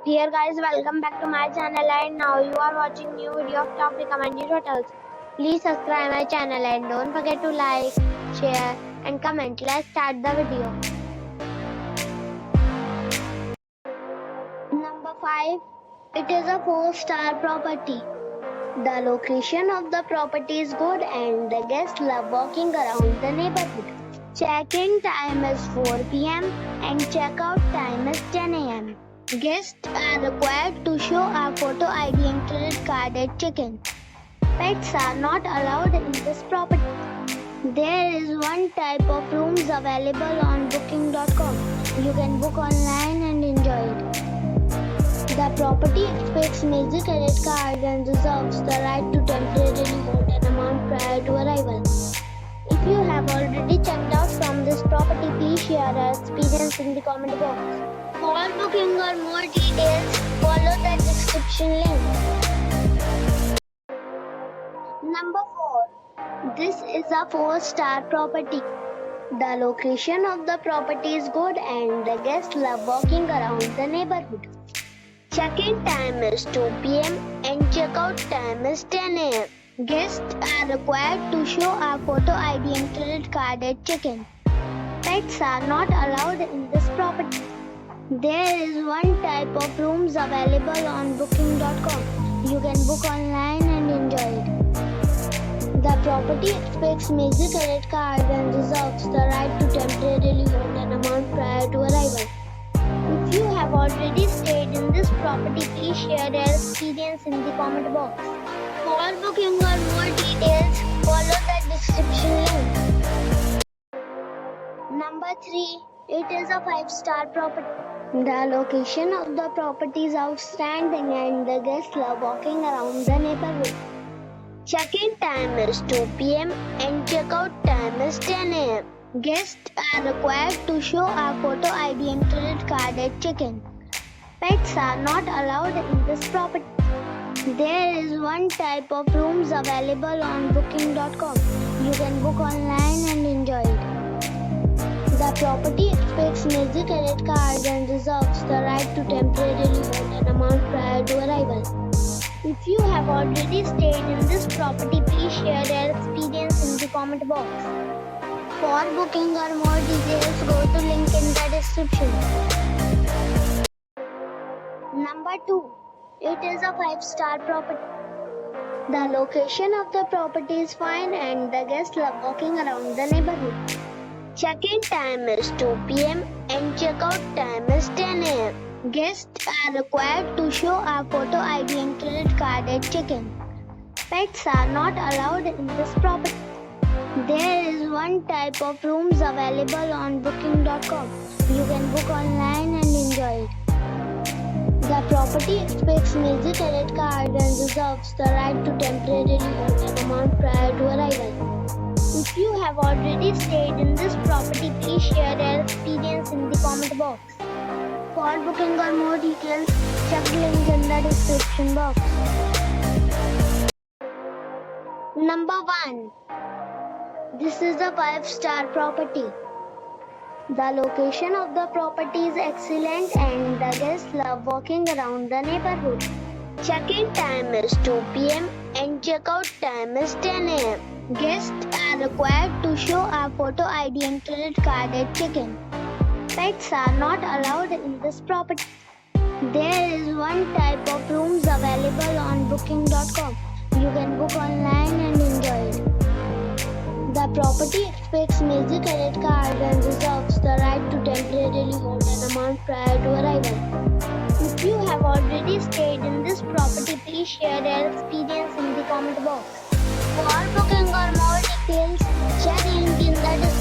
Dear guys, welcome back to my channel and now you are watching new video of top recommended hotels. Please subscribe my channel and don't forget to like, share and comment. Let's start the video. Number 5. It is a 4-star property. The location of the property is good and the guests love walking around the neighborhood. Check-in time is 4 p.m. and check-out time is 10 a.m. Guests are required to show a photo ID and credit card at check-in. Pets are not allowed in this property. There is one type of rooms available on booking.com. You can book online and enjoy it. The property expects major credit card and reserves the right to temporarily hold an amount prior to arrival. If you have already checked out from this property, please share your experience in the comment box. For booking or more details, follow the description link. Number 4. This is a 4-star property. The location of the property is good and the guests love walking around the neighborhood. Check-in time is 2 p.m. and check-out time is 10 a.m. Guests are required to show a photo ID and credit card at check-in. Pets are not allowed in this property. There is one type of rooms available on booking.com. You can book online and enjoy it. The property expects major credit card and reserves the right to temporarily hold an amount prior to arrival. If you have already stayed in this property, please share your experience in the comment box. For booking or more details, follow the description link. Number 3. It is a 5-star property. The location of the property is outstanding and the guests love walking around the neighborhood. Check-in time is 2 p.m. and check-out time is 10 a.m. Guests are required to show a photo ID and credit card at check-in. Pets are not allowed in this property. There is one type of rooms available on booking.com. You can book online and enjoy it. The property expects major credit card and reserves the right to temporarily hold an amount prior to arrival. If you have already stayed in this property, please share your experience in the comment box. For booking or more details, go to link in the description. Number 2. It is a 5-star property. The location of the property is fine and the guests love walking around the neighborhood. Check-in time is 2 p.m. and check-out time is 10 a.m. Guests are required to show a photo ID and credit card at check-in. Pets are not allowed in this property. There is one type of rooms available on booking.com. You can book online and enjoy it. The property expects major credit card and reserves the right to temporarily hold an amount prior to arrival. If you have already stayed in this property, please share your experience in the comment box. For booking or more details, check the link in the description box. Number 1. This is a 5-star property. The location of the property is excellent and the guests love walking around the neighborhood. Check-in time is 2 p.m. and check-out time is 10 a.m. Guests are required to show a photo ID and credit card at check-in. Pets are not allowed in this property. There is one type of rooms available on booking.com. You can book online and enjoy it. The property expects major credit card and reserves the right to temporarily hold an amount prior to arrival. If you have already stayed in this property, please share your experience in the comment box. For booking or more details, check link in the description.